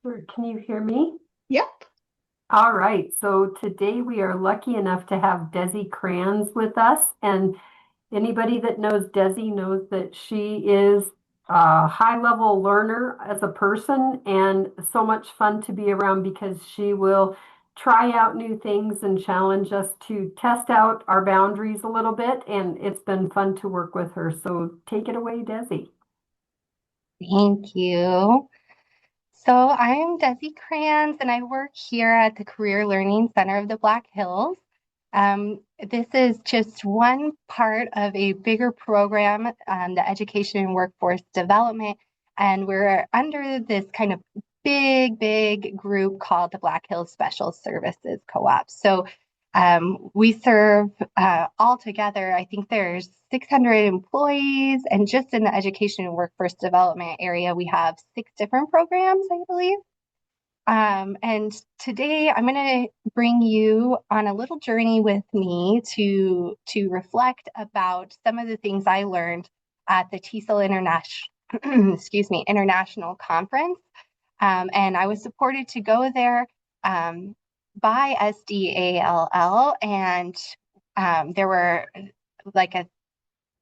Sure. Can you hear me? Yep. All right. So today we are lucky enough to have Desi Crayons with us. And anybody that knows Desi knows that she is a high-level learner as a person and so much fun to be around because she will try out new things and challenge us to test out our boundaries a little bit. And it's been fun to work with her. So take it away, Desi. Thank you. So I'm Desi Kranz, and I work here at the Career Learning Center of the Black Hills. This is just one part of a bigger program, the Education and Workforce Development, and we're under this kind of big group called the Black Hills Special Services Co-op. So we serve altogether, I think there's 600 employees, and just in the education and workforce development area, we have 6 different programs, I believe. And today I'm going to bring you on a little journey with me to reflect about some of the things I learned at the TESOL International, excuse me, International Conference. And I was supported to go there by SDALL, and there were like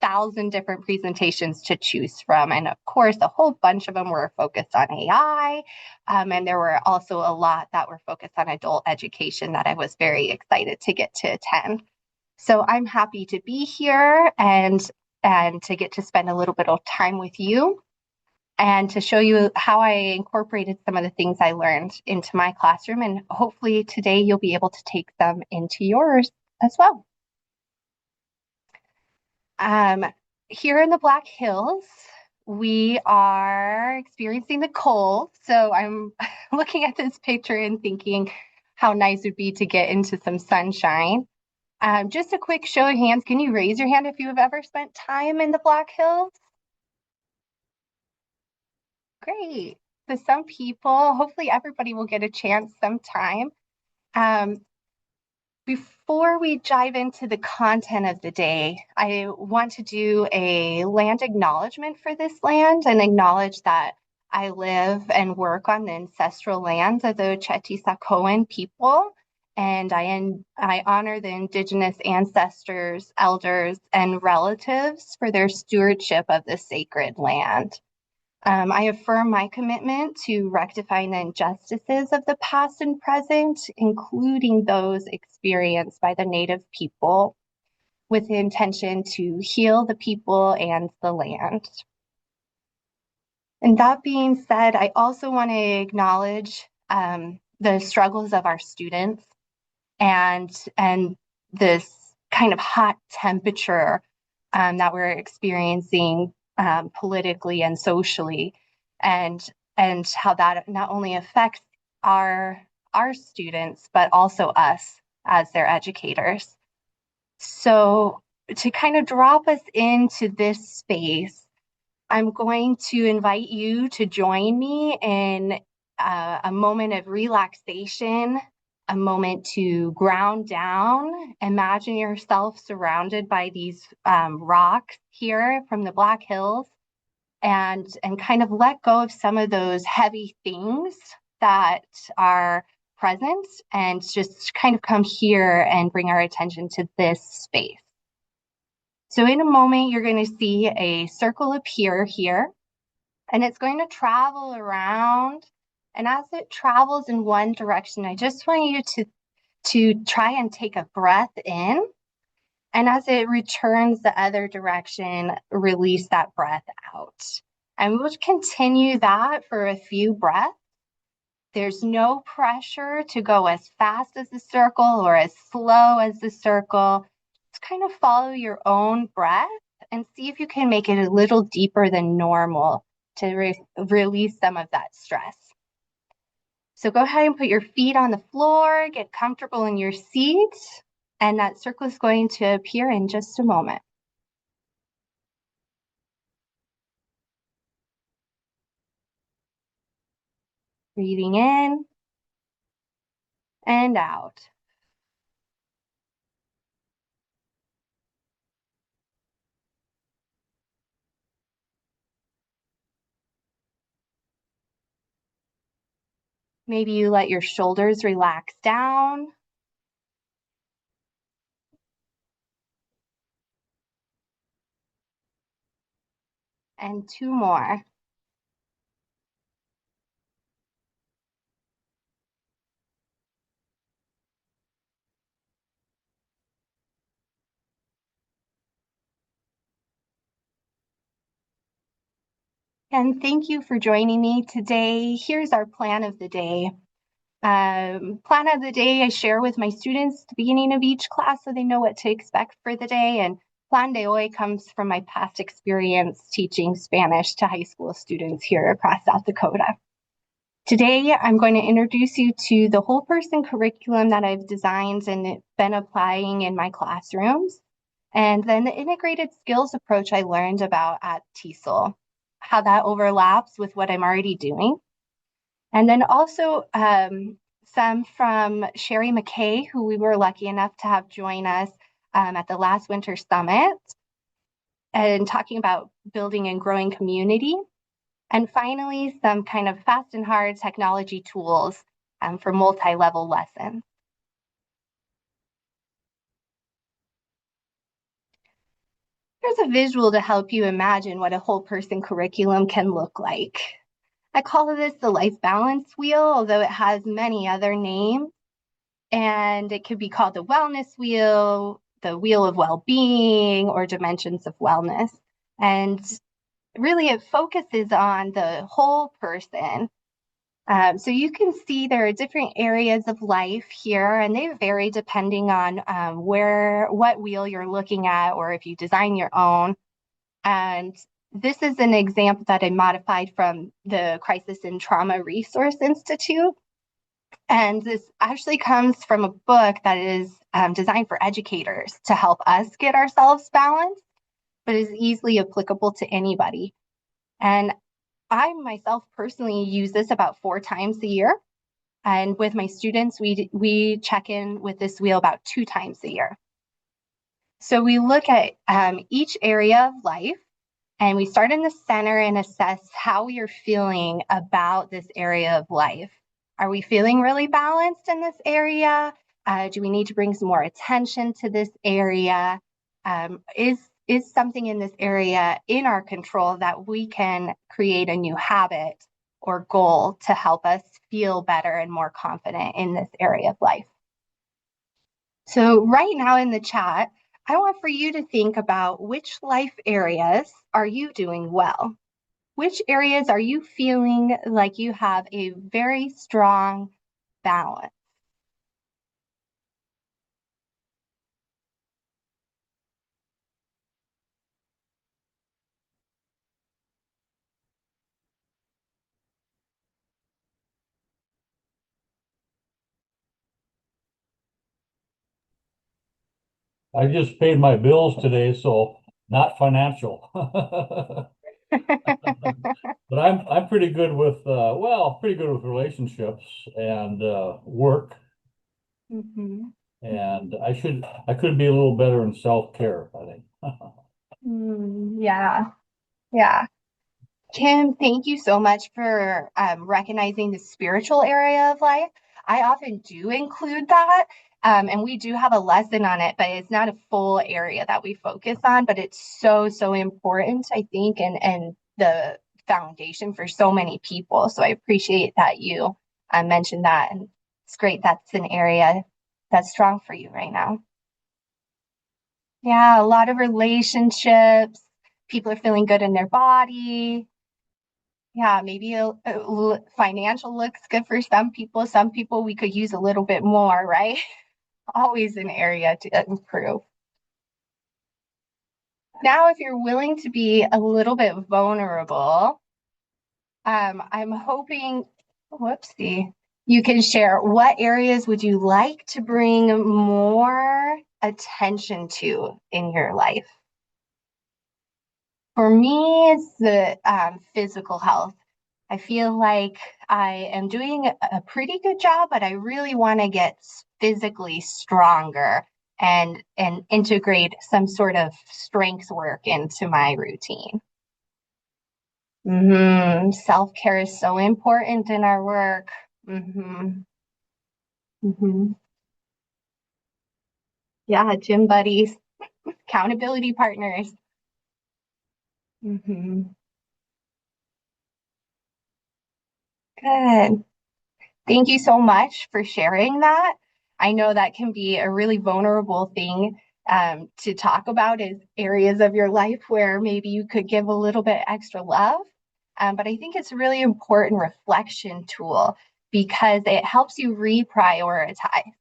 1,000 different presentations to choose from. And of course, a whole bunch of them were focused on AI. And there were also a lot that were focused on adult education that I was very excited to get to attend. So I'm happy to be here and to get to spend a little bit of time with you and to show you how I incorporated some of the things I learned into my classroom. And hopefully today you'll be able to take them into yours as well. Um, Here in the Black Hills, we are experiencing the cold. So I'm looking at this picture and thinking how nice it would be to get into some sunshine. Just a quick show of hands. Can you raise your hand if you have ever spent time in the Black Hills? Great. So some people, hopefully everybody will get a chance sometime. Um, Before we dive into the content of the day, I want to do a land acknowledgement for this land and acknowledge that I live and work on the ancestral lands of the Chettisakoan people. And I honor the indigenous ancestors, elders, and relatives for their stewardship of the sacred land. I affirm my commitment to rectifying the injustices of the past and present, including those experienced by the Native people, with the intention to heal the people and the land. And that being said, I also want to acknowledge the struggles of our students and this kind of hot temperature that we're experiencing politically and socially, and and how that not only affects our our students but also us as their educators. So to kind of drop us into this space, I'm going to invite you to join me in a moment of relaxation, a moment to ground down. Imagine yourself surrounded by these rocks here from the Black Hills, and kind of let go of some of those heavy things that are present, and just kind of come here and bring our attention to this space. So in a moment, you're going to see a circle appear here, and it's going to travel around. And as it travels in one direction, I just want you to try and take a breath in. And as it returns the other direction, release that breath out. And we'll continue that for a few breaths. There's no pressure to go as fast as the circle or as slow as the circle. Just kind of follow your own breath and see if you can make it a little deeper than normal to release some of that stress. So go ahead and put your feet on the floor, get comfortable in your seat, and that circle is going to appear in just a moment. Breathing in and out. Maybe you let your shoulders relax down. And two more. And thank you for joining me today. Here's our plan of the day. Plan of the day I share with my students at the beginning of each class so they know what to expect for the day. And plan de hoy comes from my past experience teaching Spanish to high school students here across South Dakota. Today, I'm going to introduce you to the whole person curriculum that I've designed and been applying in my classrooms. And then the integrated skills approach I learned about at TESOL, how that overlaps with what I'm already doing. And then also some from Sherry McKay, who we were lucky enough to have join us at the last winter summit and talking about building and growing community. And finally, some kind of fast and hard technology tools for multi-level lessons. Here's a visual to help you imagine what a whole person curriculum can look like. I call this the life balance wheel, although it has many other names. And it could be called the wellness wheel, the wheel of well-being, or dimensions of wellness. And really, it focuses on the whole person. So you can see there are different areas of life here, and they vary depending on what wheel you're looking at, or if you design your own. And this is an example that I modified from the Crisis and Trauma Resource Institute. And this actually comes from a book that is designed for educators to help us get ourselves balanced, but is easily applicable to anybody. And I myself personally use this about 4 times a year. And with my students, we check in with this wheel about 2 times a year. So we look at each area of life, and we start in the center and assess how we are feeling about this area of life. Are we feeling really balanced in this area? Do we need to bring some more attention to this area? Is something in this area in our control that we can create a new habit or goal to help us feel better and more confident in this area of life? So right now in the chat, I want for you to think about which life areas are you doing well? Which areas are you feeling like you have a very strong balance? I just paid my bills today, so not financial. But I'm pretty good with pretty good with relationships and work, Mhm. and I could be a little better in self-care, I think. Yeah, yeah. Kim, thank you so much for recognizing the spiritual area of life. I often do include that, and we do have a lesson on it, but it's not a full area that we focus on, but it's so, so important, I think, and the foundation for so many people. So I appreciate that you mentioned that, and it's great that's an area that's strong for you right now. Yeah, a lot of relationships, people are feeling good in their body. Yeah, maybe financial looks good for some people. Some people we could use a little bit more, right? Always an area to improve. Now, if you're willing to be a little bit vulnerable, I'm hoping, whoopsie, you can share what areas would you like to bring more attention to in your life? For me, it's the physical health. I feel like I am doing a pretty good job, but I really want to get physically stronger and integrate some sort of strength work into my routine. Self-care is so important in our work. Mm-hmm. Mm-hmm. Yeah, gym buddies, accountability partners. Mm-hmm. Good. Thank you so much for sharing that. I know that can be a really vulnerable thing to talk about is areas of your life where maybe you could give a little bit extra love. But I think it's a really important reflection tool because it helps you reprioritize.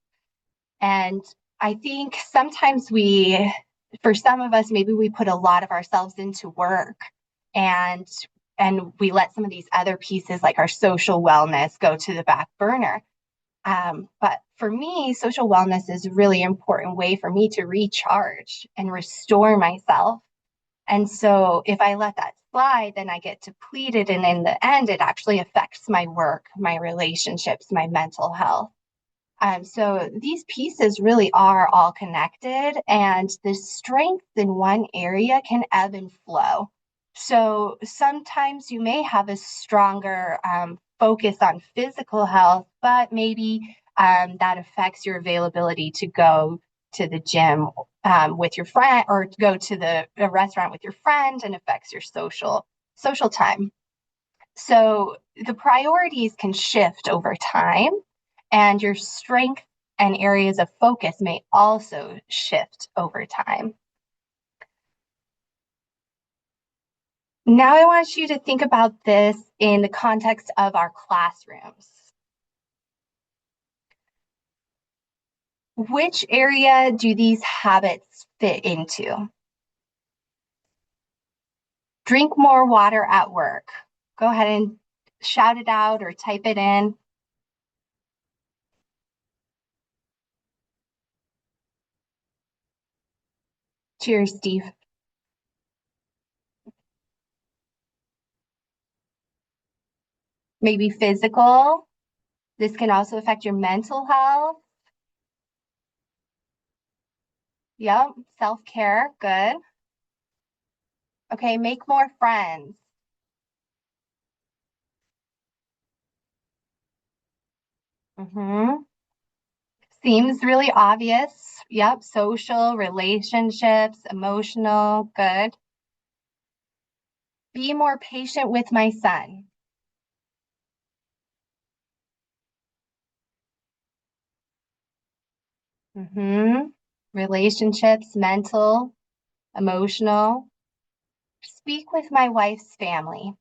And I think sometimes for some of us, maybe we put a lot of ourselves into work and we let some of these other pieces like our social wellness go to the back burner. But for me, social wellness is a really important way for me to recharge and restore myself. And so if I let that slide, then I get depleted. And in the end, it actually affects my work, my relationships, my mental health. So these pieces really are all connected, and the strength in one area can ebb and flow. So sometimes you may have a stronger focus on physical health, but maybe that affects your availability to go to the gym with your friend or go to a restaurant with your friend and affects your social time. So the priorities can shift over time, and your strength and areas of focus may also shift over time. Now, I want you to think about this in the context of our classrooms. Which area do these habits fit into? Drink more water at work. Go ahead and shout it out or type it in. Cheers, Steve. Maybe physical. This can also affect your mental health. Yep, self-care, good. Okay, make more friends. Mm-hmm. Seems really obvious. Yep, social, relationships, emotional, good. Be more patient with my son. Mm-hmm. Relationships, mental, emotional. Speak with my wife's family.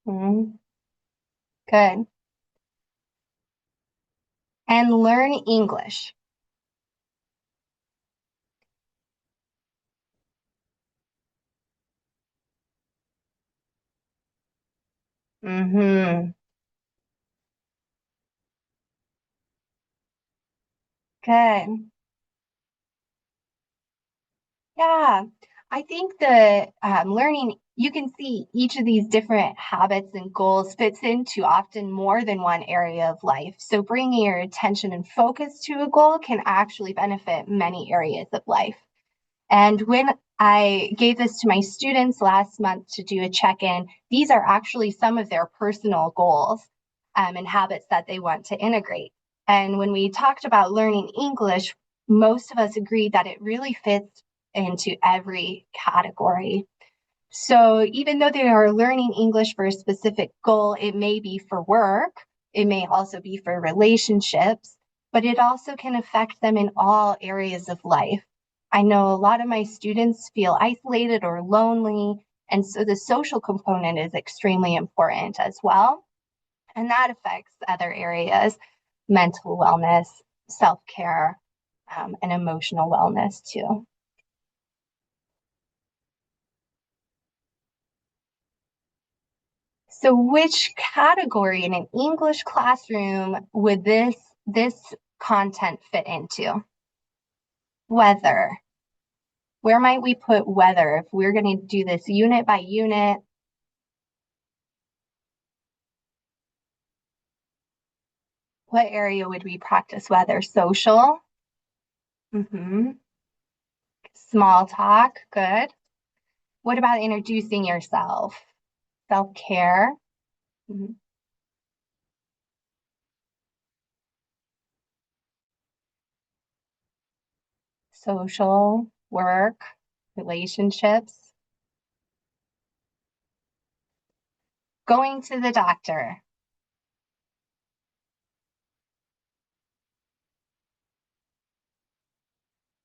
Mm-hmm. Good. And learn English. Mm-hmm. Good. Yeah, I think the learning, you can see each of these different habits and goals fits into often more than one area of life. So bringing your attention and focus to a goal can actually benefit many areas of life. And when I gave this to my students last month to do a check-in, these are actually some of their personal goals and habits that they want to integrate. And when we talked about learning English, most of us agreed that it really fits into every category. So even though they are learning English for a specific goal, it may be for work, it may also be for relationships, but it also can affect them in all areas of life. I know a lot of my students feel isolated or lonely, and so the social component is extremely important as well. And that affects other areas, mental wellness, self-care, and emotional wellness too. So which category in an English classroom would this content fit into? Weather. Where might we put weather if we're going to do this unit by unit? What area would we practice weather? Social? Mm-hmm. Small talk, good. What about introducing yourself? Self-care. Mhm. Social, work, relationships. Going to the doctor.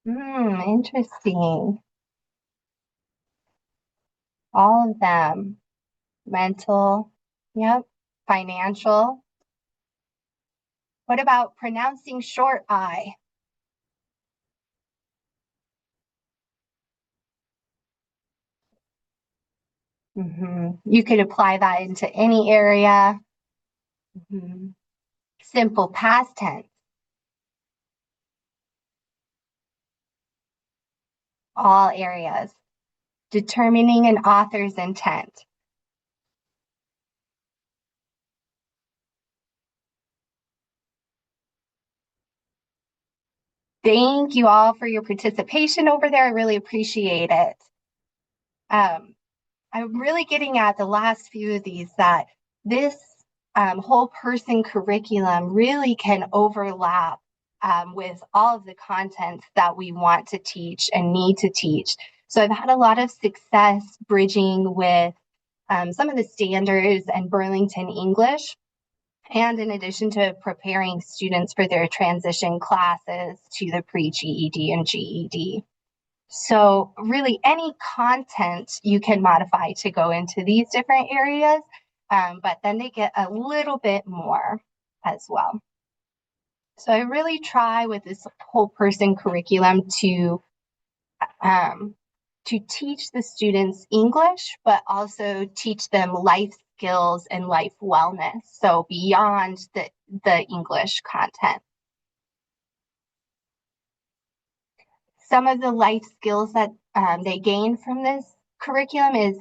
Interesting. All of them. Mental, yep. Financial. What about pronouncing short I? You could apply that into any area. Mhm. Simple past tense, all areas. Determining an author's intent. Thank you all for your participation over there. I really appreciate it. I'm really getting at the last few of these that this whole person curriculum really can overlap with all of the content that we want to teach and need to teach. So I've had a lot of success bridging with some of the standards and Burlington English. And in addition to preparing students for their transition classes to the pre-GED and GED. So really any content you can modify to go into these different areas, but then they get a little bit more as well. So I really try with this whole person curriculum to teach the students English, but also teach them life skills and life wellness. So beyond the English content. Some of the life skills that they gain from this curriculum is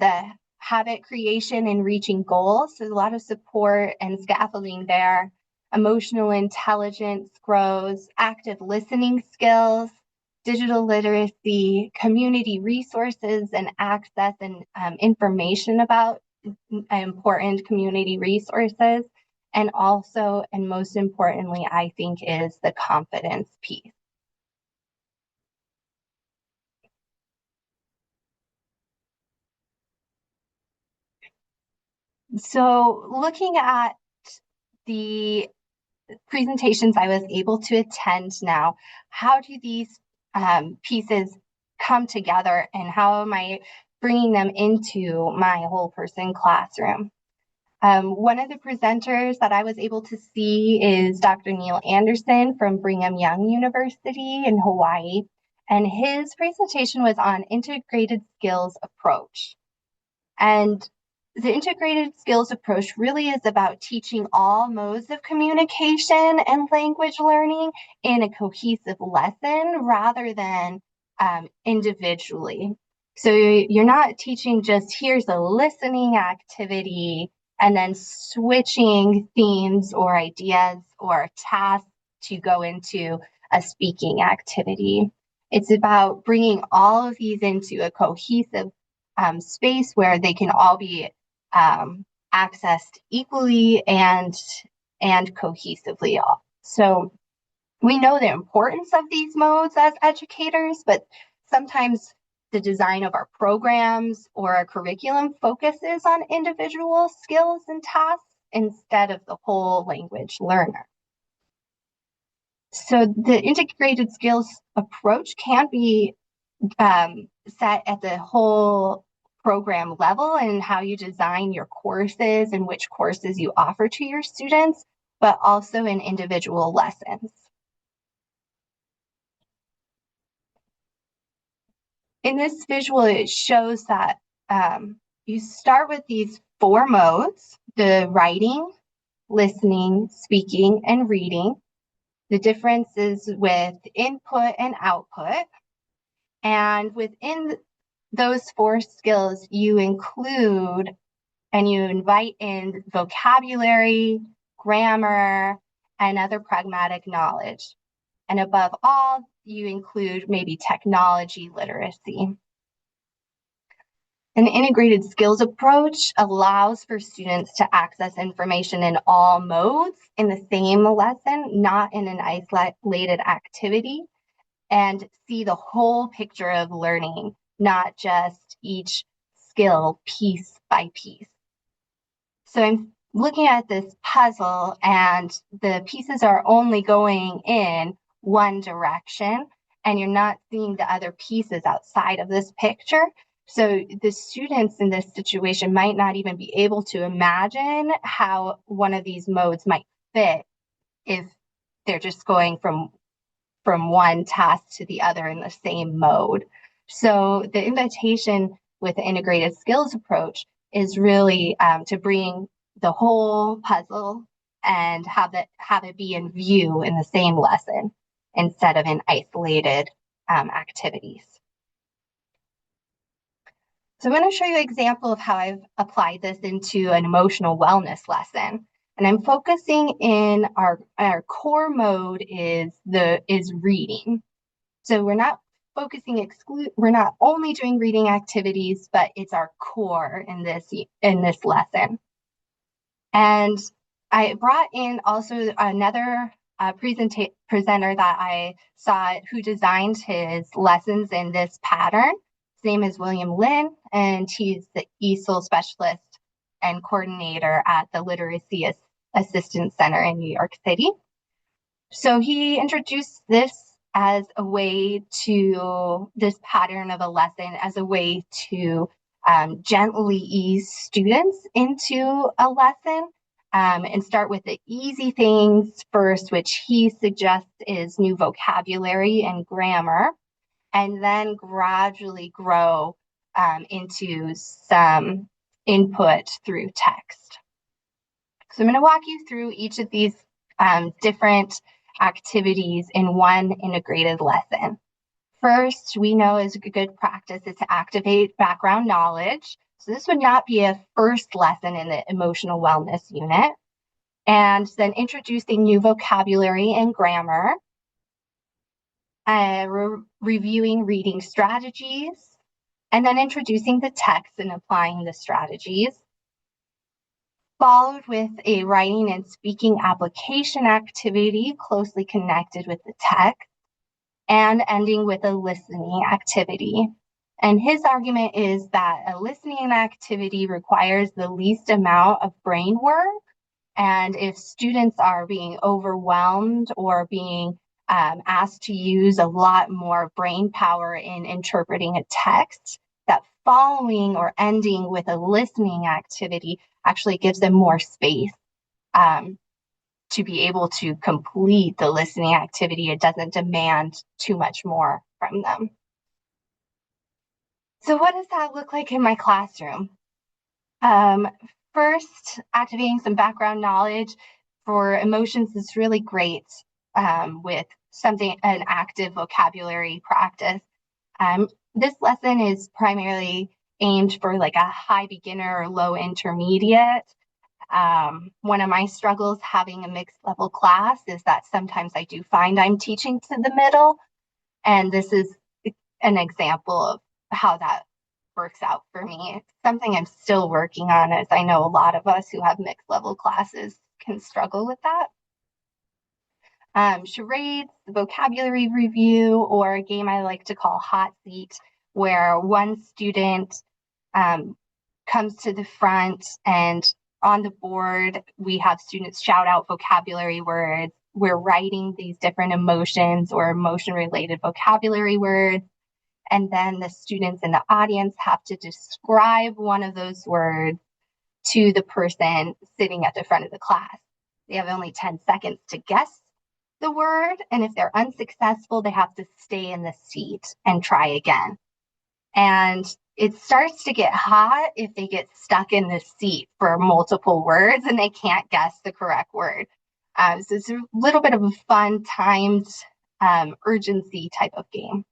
habit creation and reaching goals. So there's a lot of support and scaffolding there. Emotional intelligence grows, active listening skills, digital literacy, community resources and access and information about important community resources. And also, and most importantly, I think, is the confidence piece. So looking at the presentations I was able to attend now, how do these pieces come together and how am I bringing them into my whole person classroom? One of the presenters that I was able to see is Dr. Neil Anderson from Brigham Young University in Hawaii, and his presentation was on integrated skills approach. And the integrated skills approach really is about teaching all modes of communication and language learning in a cohesive lesson rather than individually. So you're not teaching just here's a listening activity and then switching themes or ideas or tasks to go into a speaking activity. It's about bringing all of these into a cohesive space where they can all be accessed equally and cohesively. So we know the importance of these modes as educators, but sometimes the design of our programs or our curriculum focuses on individual skills and tasks instead of the whole language learner. So the integrated skills approach can be set at the whole program level and how you design your courses and which courses you offer to your students, but also in individual lessons. In this visual, it shows that you start with these 4 modes, the writing, listening, speaking, and reading. The differences with input and output. And within those 4 skills, you include and you invite in vocabulary, grammar, and other pragmatic knowledge. And above all, you include maybe technology literacy. An integrated skills approach allows for students to access information in all modes in the same lesson, not in an isolated activity, and see the whole picture of learning, not just each skill piece by piece. So I'm looking at this puzzle and the pieces are only going in one direction and you're not seeing the other pieces outside of this picture. So the students in this situation might not even be able to imagine how one of these modes might fit if they're just going from one task to the other in the same mode. So the invitation with the integrated skills approach is really to bring the whole puzzle and have it be in view in the same lesson instead of in isolated activities. So I'm going to show you an example of how I've applied this into an emotional wellness lesson. And I'm focusing in our core mode is reading. So we're not we're not only doing reading activities, but it's our core in this lesson. And I brought in also another presenter that I saw who designed his lessons in this pattern. His name is William Lin, and he's the TESOL specialist and coordinator at the Literacy Assistance Center in New York City. So he introduced this as a way to, this pattern of a lesson as a way to gently ease students into a lesson and start with the easy things first, which he suggests is new vocabulary and grammar, and then gradually grow into some input through text. So I'm going to walk you through each of these different activities in one integrated lesson. First, we know is a good practice is to activate background knowledge. So this would not be a first lesson in the emotional wellness unit. And then introducing new vocabulary and grammar, reviewing reading strategies, and then introducing the text and applying the strategies, followed with a writing and speaking application activity closely connected with the text, and ending with a listening activity. And his argument is that a listening activity requires the least amount of brain work. And if students are being overwhelmed or being asked to use a lot more brain power in interpreting a text, that following or ending with a listening activity actually gives them more space to be able to complete the listening activity. It doesn't demand too much more from them. So what does that look like in my classroom? First, activating some background knowledge for emotions is really great with an active vocabulary practice. This lesson is primarily aimed for like a high beginner or low intermediate. One of my struggles having a mixed level class is that sometimes I do find I'm teaching to the middle, and this is an example of how that works out for me. It's something I'm still working on, as I know a lot of us who have mixed level classes can struggle with that. Charades, vocabulary review, or a game I like to call hot seat, where one student comes to the front and on the board, we have students shout out vocabulary words. We're writing these different emotions or emotion-related vocabulary words. And then the students in the audience have to describe one of those words to the person sitting at the front of the class. They have only 10 seconds to guess the word. And if they're unsuccessful, they have to stay in the seat and try again. And it starts to get hot if they get stuck in the seat for multiple words and they can't guess the correct word. So it's a little bit of a fun, timed urgency type of game.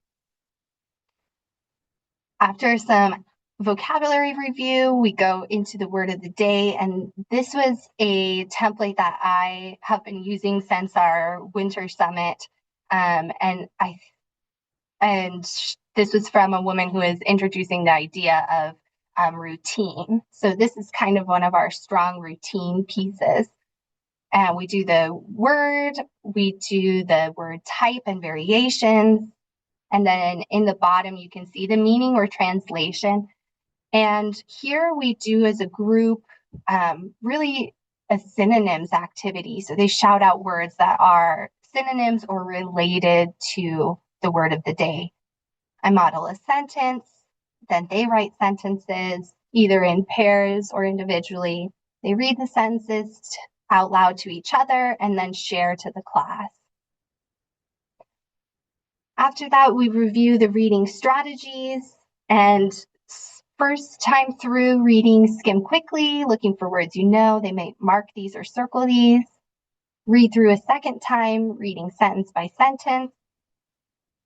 After some vocabulary review, we go into the word of the day. And this was a template that I have been using since our winter summit And this was from a woman who is introducing the idea of routine. So this is kind of one of our strong routine pieces. And we do the word, we do the word type and variations. And then in the bottom, you can see the meaning or translation. And here we do as a group, really a synonyms activity. So they shout out words that are synonyms or related to the word of the day. I model a sentence, then they write sentences, either in pairs or individually. They read the sentences out loud to each other and then share to the class. After that, we review the reading strategies, and first time through reading, skim quickly, looking for words you know. They may mark these or circle these. Read through a second time, reading sentence by sentence.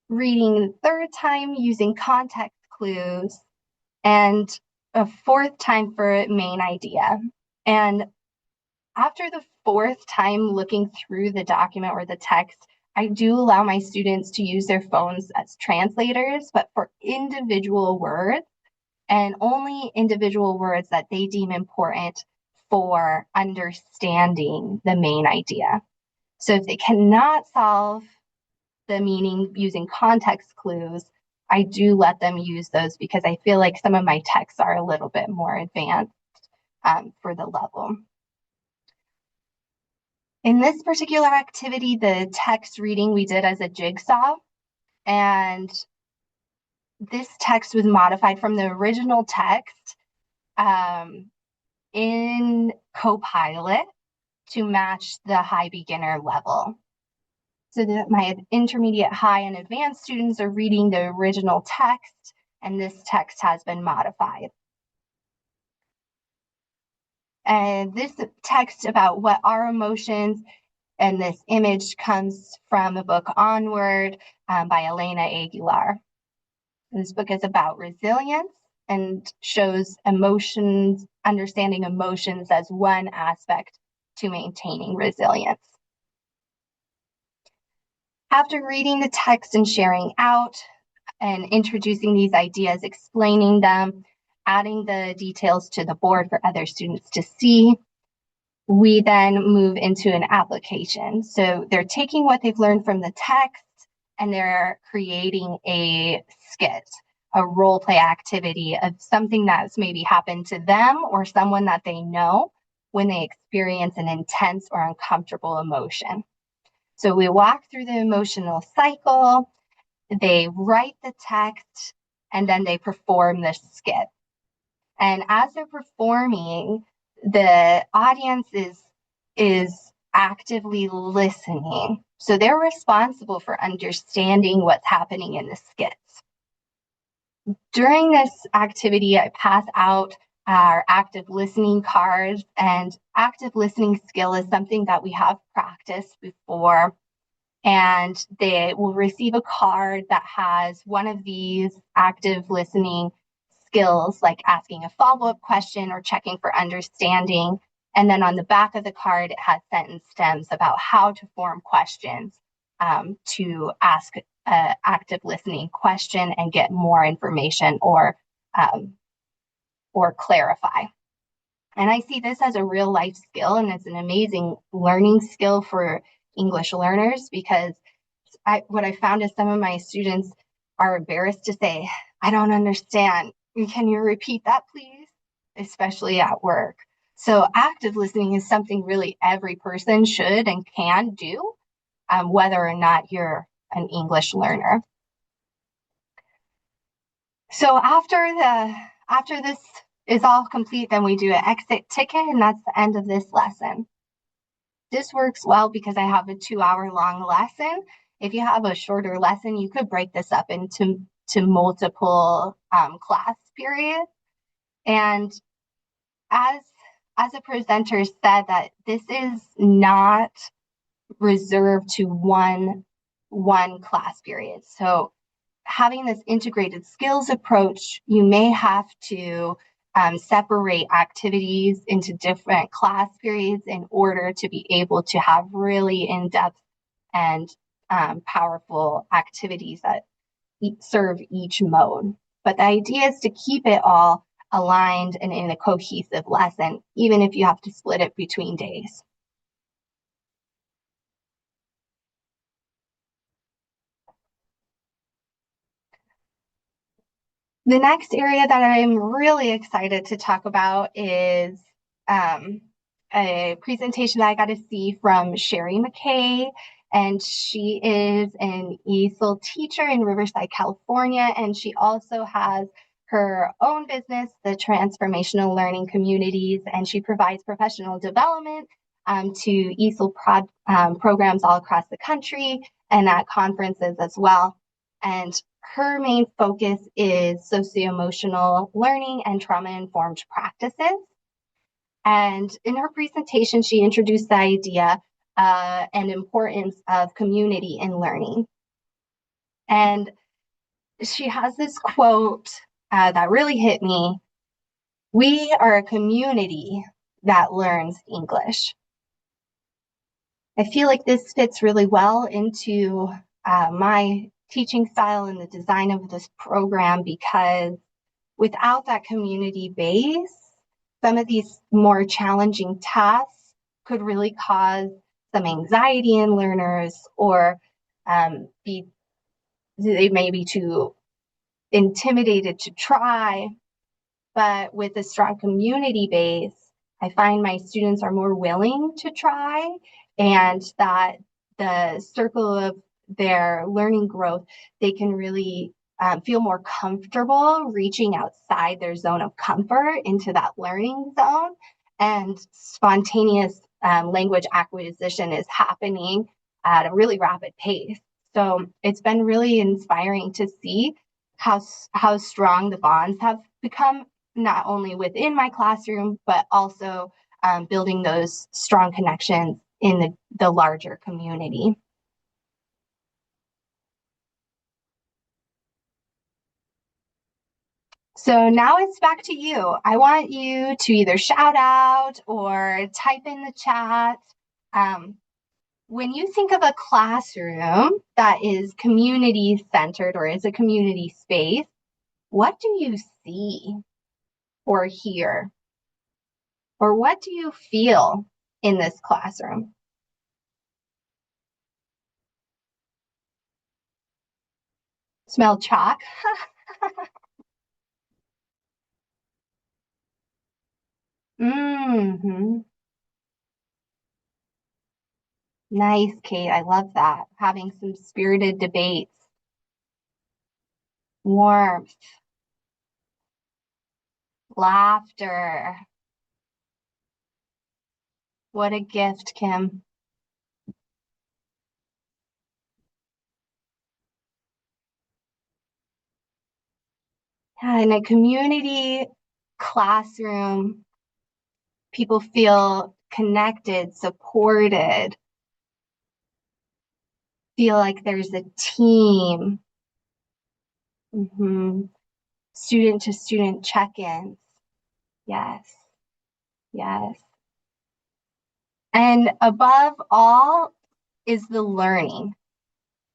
Reading the third time using context clues, and a fourth time for main idea. And after the fourth time looking through the document or the text, I do allow my students to use their phones as translators, but for individual words, and only individual words that they deem important for understanding the main idea. So if they cannot solve the meaning using context clues, I do let them use those because I feel like some of my texts are a little bit more advanced for the level. In this particular activity, the text reading we did as a jigsaw, and this text was modified from the original text in Copilot to match the high beginner level. So that my intermediate, high, and advanced students are reading the original text, and this text has been modified. And this text about what are emotions and this image comes from the book Onward by Elena Aguilar. This book is about resilience and shows emotions, understanding emotions as one aspect to maintaining resilience. After reading the text and sharing out and introducing these ideas, explaining them, adding the details to the board for other students to see, we then move into an application. So they're taking what they've learned from the text and they're creating a skit, a role play activity of something that's maybe happened to them or someone that they know when they experience an intense or uncomfortable emotion. So we walk through the emotional cycle, they write the text, and then they perform the skit. And as they're performing, the audience is actively listening. So they're responsible for understanding what's happening in the skits. During this activity, I pass out our active listening cards, and active listening skill is something that we have practiced before. And they will receive a card that has one of these active listening skills, like asking a follow-up question or checking for understanding. And then on the back of the card, it has sentence stems about how to form questions to ask an active listening question and get more information or clarify. And I see this as a real life skill, and it's an amazing learning skill for English learners, because what I found is some of my students are embarrassed to say, I don't understand. Can you repeat that, please? Especially at work. So active listening is something really every person should and can do, whether or not you're an English learner. So after this is all complete, then we do an exit ticket, and that's the end of this lesson. This works well because I have a 2-hour-long lesson. If you have a shorter lesson, you could break this up into multiple class periods. And as a presenter said, that this is not reserved to one class period. So having this integrated skills approach, you may have to separate activities into different class periods in order to be able to have really in-depth and powerful activities that serve each mode. But the idea is to keep it all aligned and in a cohesive lesson, even if you have to split it between days. The next area that I'm really excited to talk about is a presentation that I got to see from Sherry McKay, and she is an ESOL teacher in Riverside, California, and she also has her own business, the Transformational Learning Communities, and she provides professional development to ESOL programs all across the country and at conferences as well. And her main focus is socio-emotional learning and trauma-informed practices. And in her presentation, she introduced the idea and importance of community in learning. And she has this quote that really hit me. "We are a community that learns English." I feel like this fits really well into my teaching style and the design of this program, because without that community base, some of these more challenging tasks could really cause some anxiety in learners, or they may be too intimidated to try. But with a strong community base, I find my students are more willing to try, and that the circle of their learning growth, they can really feel more comfortable reaching outside their zone of comfort into that learning zone, and spontaneous language acquisition is happening at a really rapid pace. So it's been really inspiring to see how strong the bonds have become, not only within my classroom, but also building those strong connections in the larger community. So now it's back to you. I want you to either shout out or type in the chat. When you think of a classroom that is community centered or is a community space, what do you see or hear? Or what do you feel in this classroom? Smell chalk? Mm-hmm. Nice, Kate. I love that. Having some spirited debates. Warmth. Laughter. What a gift, Kim. Yeah, in a community classroom, people feel connected, supported, feel like there's a team. Mm-hmm. Student to student check-ins. Yes, yes. And above all is the learning,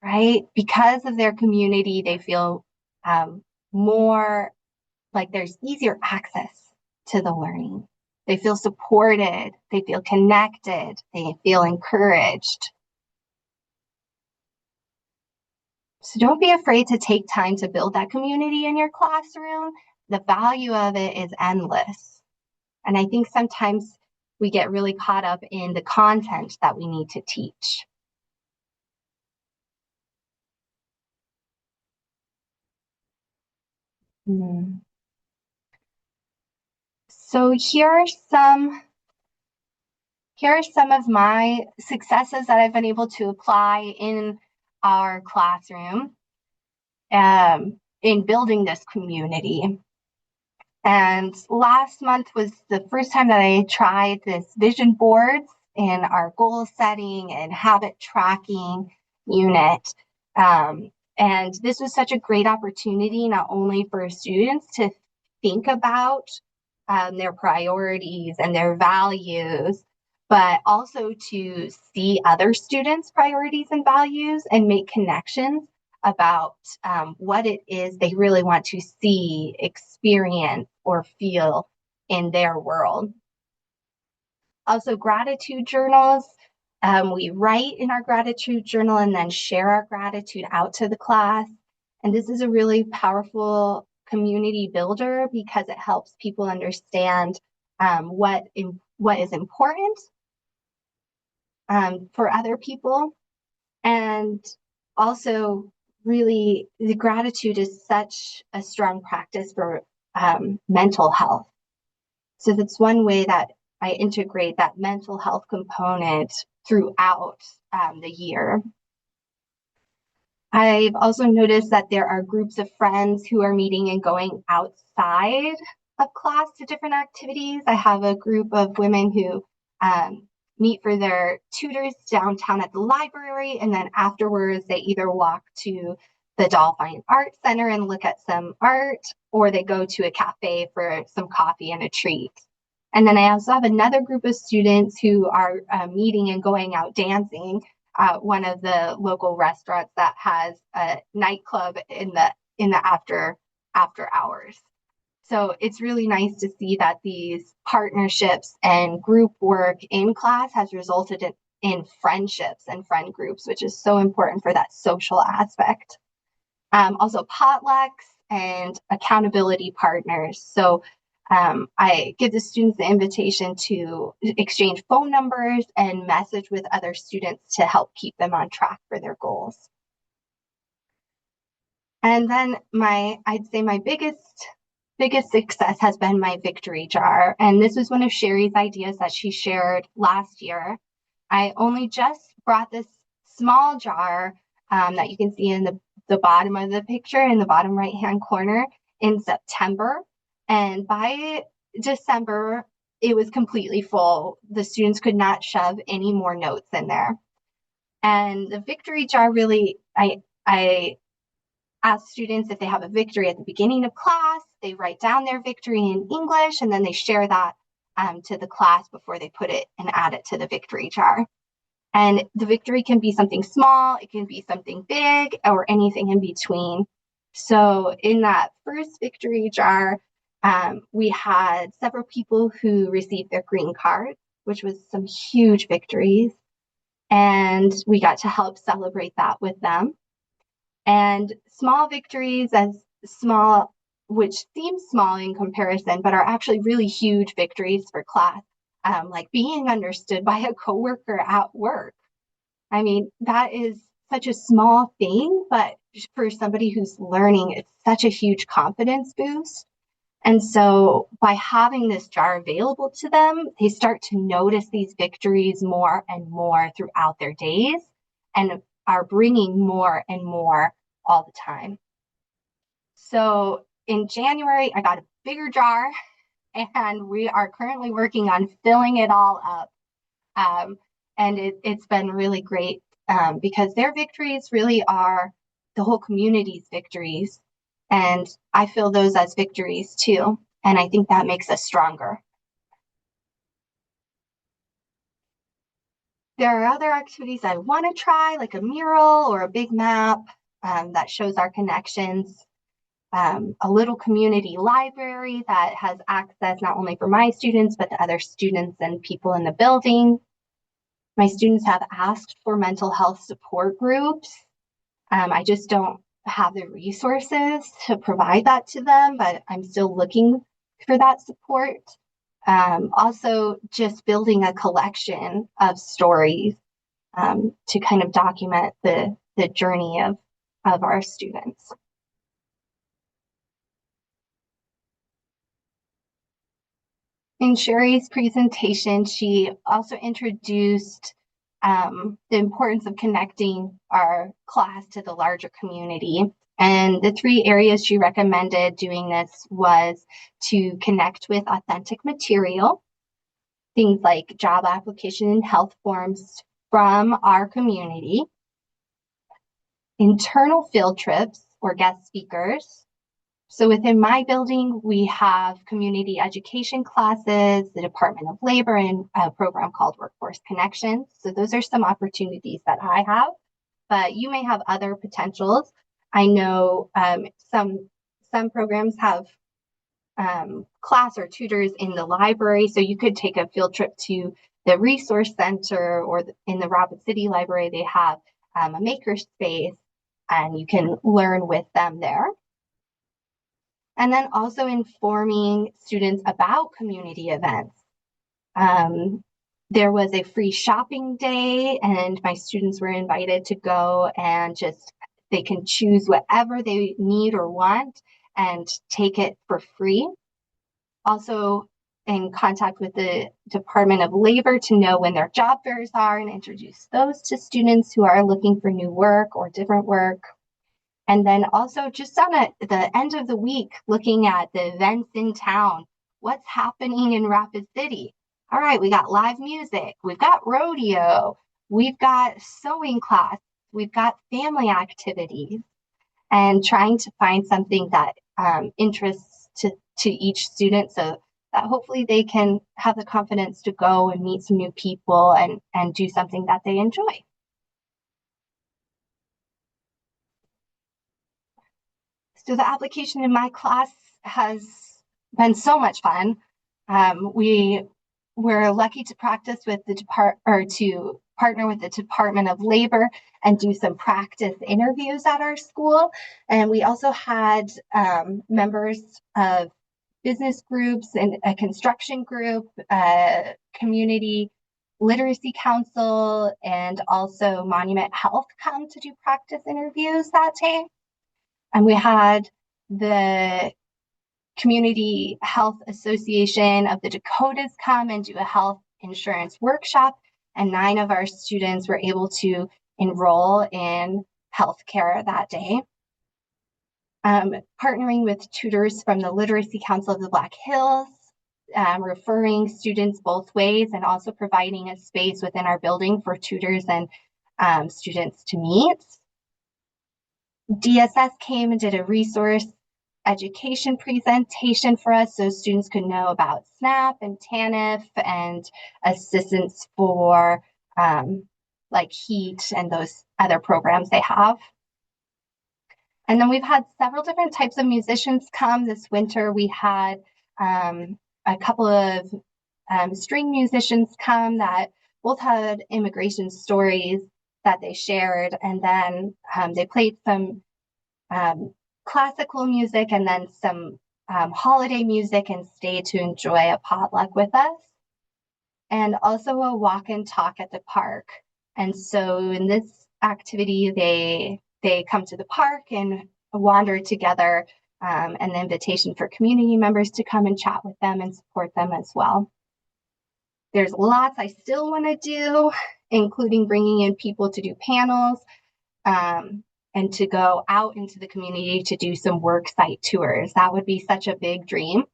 right? Because of their community, they feel more like there's easier access to the learning. They feel supported, they feel connected, they feel encouraged. So don't be afraid to take time to build that community in your classroom. The value of it is endless. And I think sometimes we get really caught up in the content that we need to teach. So here are some of my successes that I've been able to apply in our classroom in building this community. And last month was the first time that I tried this vision boards in our goal setting and habit tracking unit. And this was such a great opportunity, not only for students to think about their priorities and their values, but also to see other students' priorities and values and make connections about what it is they really want to see, experience, or feel in their world. Also, gratitude journals. We write in our gratitude journal and then share our gratitude out to the class. And this is a really powerful community builder because it helps people understand what is important for other people. And also, really, the gratitude is such a strong practice for mental health. So that's one way that I integrate that mental health component throughout the year. I've also noticed that there are groups of friends who are meeting and going outside of class to different activities. I have a group of women who meet for their tutors downtown at the library, and then afterwards they either walk to the Dolphin Art Center and look at some art, or they go to a cafe for some coffee and a treat. And then I also have another group of students who are meeting and going out dancing at one of the local restaurants that has a nightclub in the after hours. So it's really nice to see that these partnerships and group work in class has resulted in friendships and friend groups, which is so important for that social aspect. Also potlucks and accountability partners. So I give the students the invitation to exchange phone numbers and message with other students to help keep them on track for their goals. And then I'd say my biggest success has been my victory jar. And this was one of Sherry's ideas that she shared last year. I only just brought this small jar that you can see in the bottom of the picture in the bottom right-hand corner in September. And by December, it was completely full. The students could not shove any more notes in there. And the victory jar really, I ask students if they have a victory at the beginning of class, they write down their victory in English, and then they share that to the class before they put it and add it to the victory jar. And the victory can be something small, it can be something big, or anything in between. So in that first victory jar, we had several people who received their green card, which was some huge victories. And we got to help celebrate that with them. And small victories, as small, which seem small in comparison, but are actually really huge victories for class, like being understood by a coworker at work. I mean, that is such a small thing, but for somebody who's learning, it's such a huge confidence boost. And so by having this jar available to them, they start to notice these victories more and more throughout their days and are bringing more and more all the time. So in January, I got a bigger jar, and we are currently working on filling it all up. And it's been really great because their victories really are the whole community's victories. And I feel those as victories too. And I think that makes us stronger. There are other activities I want to try, like a mural or a big map that shows our connections. A little community library that has access not only for my students, but to other students and people in the building. My students have asked for mental health support groups. I just don't have the resources to provide that to them, but I'm still looking for that support. Also, just building a collection of stories to kind of document the journey of our students. In Sherry's presentation, she also introduced the importance of connecting our class to the larger community. And the 3 areas she recommended doing this was to connect with authentic material, things like job application and health forms from our community, internal field trips or guest speakers, So within my building, we have community education classes, the Department of Labor, and a program called Workforce Connections. So those are some opportunities that I have, but you may have other potentials. I know some programs have class or tutors in the library, so you could take a field trip to the resource center, or in the Rapid City Library, they have a maker space, and you can learn with them there. And then also informing students about community events. There was a free shopping day, and my students were invited to go and they can choose whatever they need or want and take it for free. Also in contact with the Department of Labor to know when their job fairs are and introduce those to students who are looking for new work or different work. And then also just on the end of the week, looking at the events in town, what's happening in Rapid City. All right, we got live music, we've got rodeo, we've got sewing class, we've got family activities, and trying to find something that interests to each student, so that hopefully they can have the confidence to go and meet some new people and do something that they enjoy. So the application in my class has been so much fun. We were lucky to practice with to partner with the Department of Labor and do some practice interviews at our school. And we also had members of business groups and a construction group, community literacy council, and also Monument Health come to do practice interviews that day. And we had the Community Health Association of the Dakotas come and do a health insurance workshop, and 9 of our students were able to enroll in healthcare that day. Partnering with tutors from the Literacy Council of the Black Hills, referring students both ways, and also providing a space within our building for tutors and students to meet. DSS came and did a resource education presentation for us so students could know about SNAP and TANF and assistance for like HEAT and those other programs they have. And then we've had several different types of musicians come this winter. We had a couple of string musicians come that both had immigration stories that they shared, and then they played some classical music and then some holiday music and stayed to enjoy a potluck with us, and also a walk and talk at the park. And so in this activity, they come to the park and wander together, an invitation for community members to come and chat with them and support them as well. There's lots I still want to do, including bringing in people to do panels, and to go out into the community to do some work site tours. That would be such a big dream.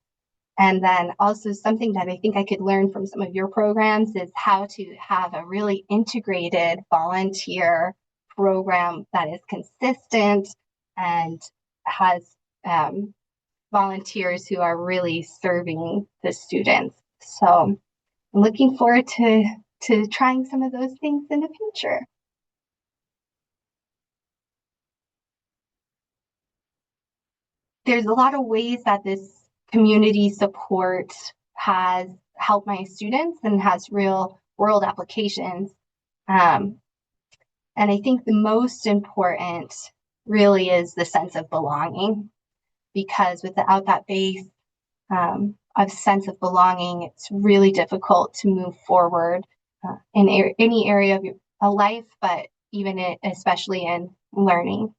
And then also something that I think I could learn from some of your programs is how to have a really integrated volunteer program that is consistent and has volunteers who are really serving the students. So I'm looking forward to trying some of those things in the future. There's a lot of ways that this community support has helped my students and has real world applications. And I think the most important really is the sense of belonging, because without that base of sense of belonging, it's really difficult to move forward in any area of your life, but especially in learning.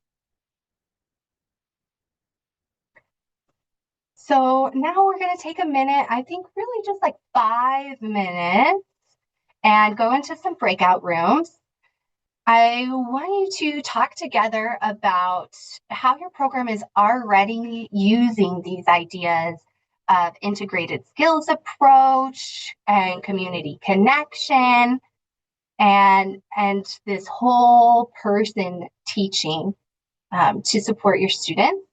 So now we're going to take a minute, I think really just like 5 minutes, and go into some breakout rooms. I want you to talk together about how your program is already using these ideas of integrated skills approach and community connection and this whole person teaching to support your students.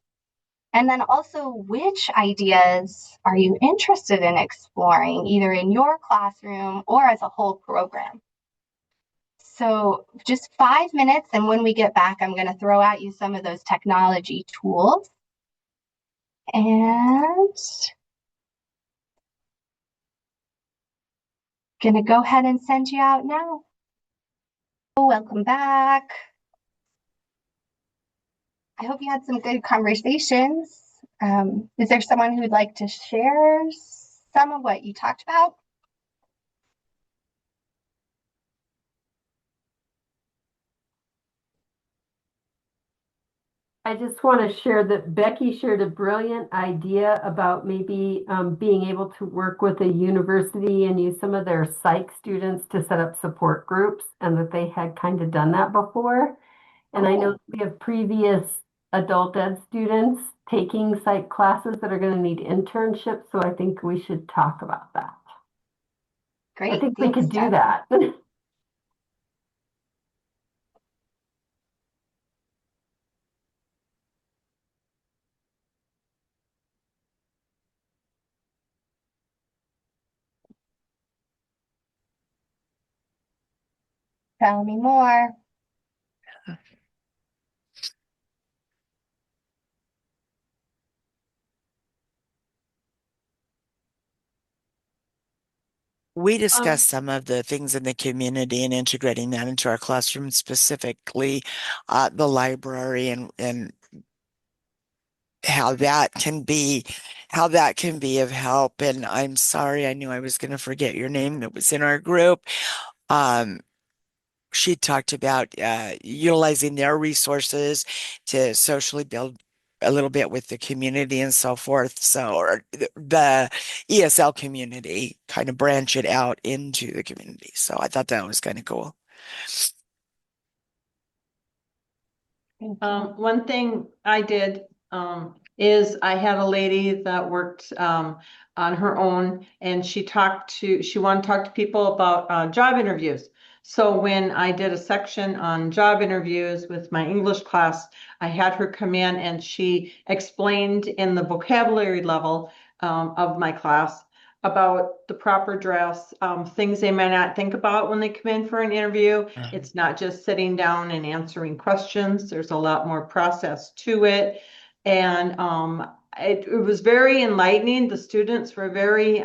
And then also, which ideas are you interested in exploring, either in your classroom or as a whole program? So just 5 minutes, and when we get back, I'm going to throw at you some of those technology tools. And going to go ahead and send you out now. Welcome back. I hope you had some good conversations. Is there someone who'd like to share some of what you talked about? I just want to share that Becky shared a brilliant idea about maybe being able to work with a university and use some of their psych students to set up support groups, and that they had kind of done that before. And I know we have previous adult ed students taking psych classes that are going to need internships, so I think we should talk about that. Great. I think we Thanks, could do Jen. that. Tell me more. We discussed some of the things in the community and integrating that into our classroom, specifically the library and how that can be of help. And I'm sorry, I knew I was going to forget your name that was in our group. Um, she talked about utilizing their resources to socially build a little bit with the community and so forth. So, or the ESL community, kind of branch it out into the community. So I thought that was kind of cool. One thing I did is I had a lady that worked on her own, and she wanted to talk to people about job interviews. So when I did a section on job interviews with my English class, I had her come in and she explained in the vocabulary level of my class about the proper dress, things they might not think about when they come in for an interview. It's not just sitting down and answering questions. There's a lot more process to it. And it was very enlightening. The students were very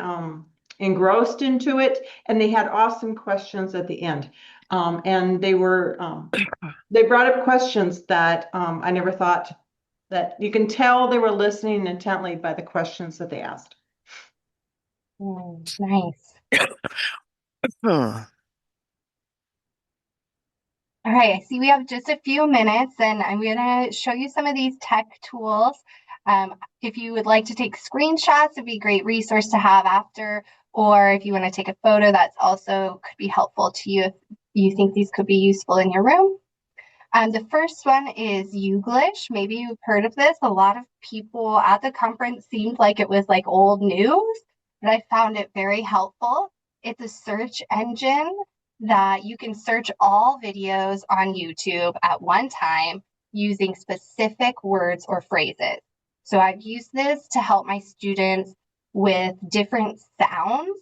engrossed into it, and they had awesome questions at the end. And they brought up questions that I never thought, that you can tell they were listening intently by the questions that they asked. Nice. Huh. All right, I see we have just a few minutes, and I'm going to show you some of these tech tools. If you would like to take screenshots, it'd be a great resource to have after, or if you want to take a photo, that's also could be helpful to you if you think these could be useful in your room. The first one is Youglish. Maybe you've heard of this. A lot of people at the conference seemed like it was like old news, but I found it very helpful. It's a search engine that you can search all videos on YouTube at one time using specific words or phrases. So I've used this to help my students with different sounds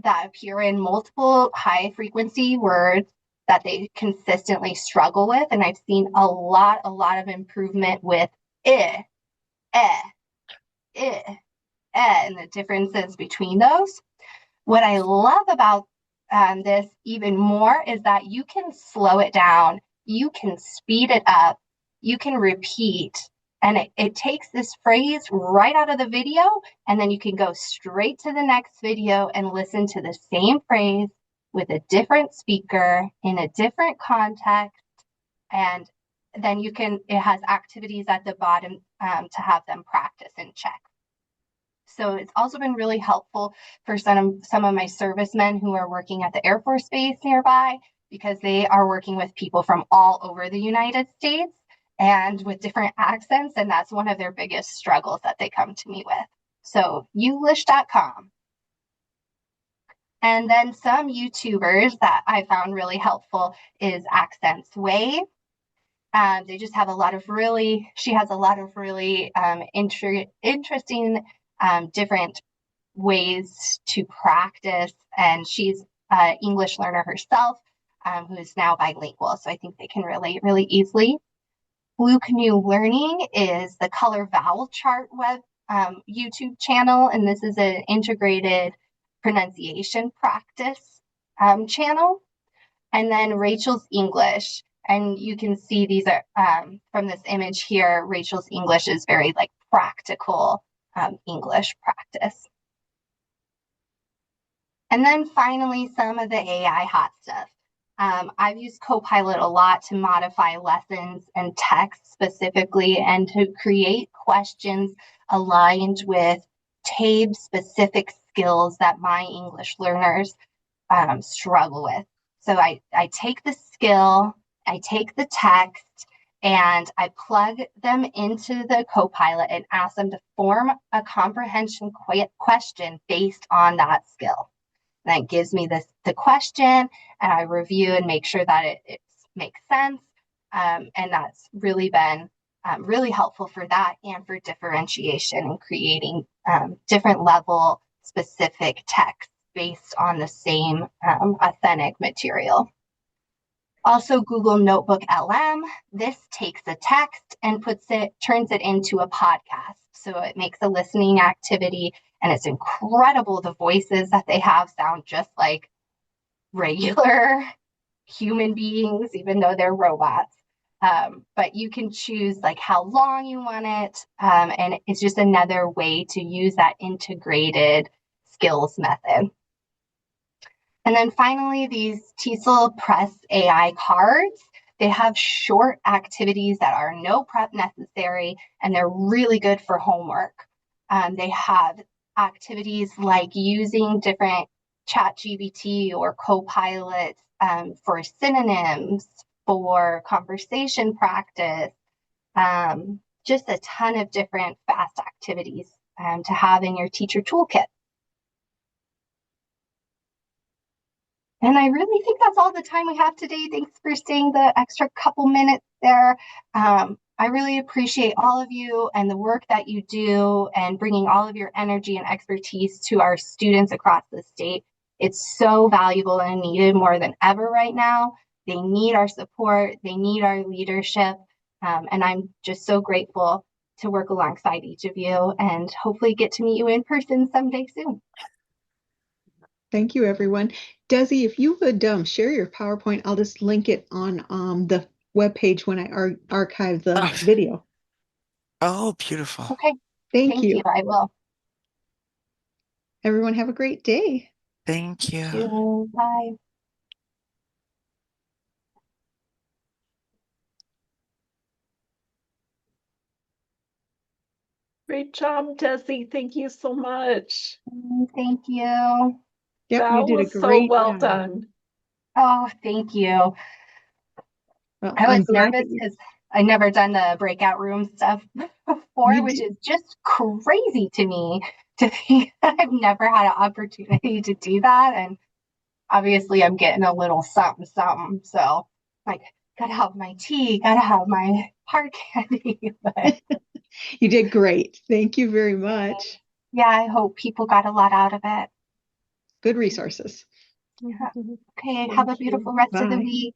that appear in multiple high frequency words that they consistently struggle with. And I've seen a lot of improvement with eh, eh, and the differences between those. What I love about this even more is that you can slow it down, you can speed it up, you can repeat, and it takes this phrase right out of the video, and then you can go straight to the next video and listen to the same phrase with a different speaker in a different context. And then it has activities at the bottom to have them practice and check. So it's also been really helpful for some of my servicemen who are working at the Air Force Base nearby, because they are working with people from all over the United States and with different accents, and that's one of their biggest struggles that they come to me with. So Youglish.com. And then some YouTubers that I found really helpful is Accents Way. They just have a lot of really, she has a lot of really interesting different ways to practice. And she's an English learner herself who is now bilingual. So I think they can relate really easily. Blue Canoe Learning is the color vowel chart web YouTube channel. And this is an integrated pronunciation practice channel. And then Rachel's English. And you can see these are from this image here, Rachel's English is very like practical English practice. And then finally, some of the AI hot stuff. I've used Copilot a lot to modify lessons and text specifically and to create questions aligned with TABE-specific skills that my English learners struggle with. So I take the skill, I take the text, and I plug them into the Copilot and ask them to form a comprehension question based on that skill. And that gives me the question, and I review and make sure that it makes sense. And that's really been really helpful for that and for differentiation and creating different level specific text based on the same authentic material. Also, Google Notebook LM. This takes a text and turns it into a podcast. So it makes a listening activity, and it's incredible. The voices that they have sound just like regular human beings, even though they're robots. But you can choose like how long you want it. And it's just another way to use that integrated skills method. And then finally, these TESOL Press AI cards, they have short activities that are no prep necessary, and they're really good for homework. They have activities like using different ChatGPT or Copilot for synonyms, for conversation practice, just a ton of different fast activities to have in your teacher toolkit. And I really think that's all the time we have today. Thanks for staying the extra couple minutes there. I really appreciate all of you and the work that you do and bringing all of your energy and expertise to our students across the state. It's so valuable and needed more than ever right now. They need our support. They need our leadership. And I'm just so grateful to work alongside each of you and hopefully get to meet you in person someday soon. Thank you, everyone. Desi, if you would share your PowerPoint, I'll just link it on the webpage when I archive the video. Oh, beautiful. Okay. Thank you. I will. Everyone have a great day. Thank you. Bye. Great job, Desi. Thank you so much. Thank you. Yep, That you did a was so great well job. done. Oh, thank you. Well, I I'm was glad nervous that you because I never done the breakout room stuff before, which did. is just crazy to me to think I've never had an opportunity to do that. And obviously I'm getting a little something, something. So like, gotta have my tea, gotta have my hard candy. But You did great. Thank you very much. yeah, I hope people got a lot out of it. Good resources. Yeah. Okay, have a beautiful rest of the Bye. week.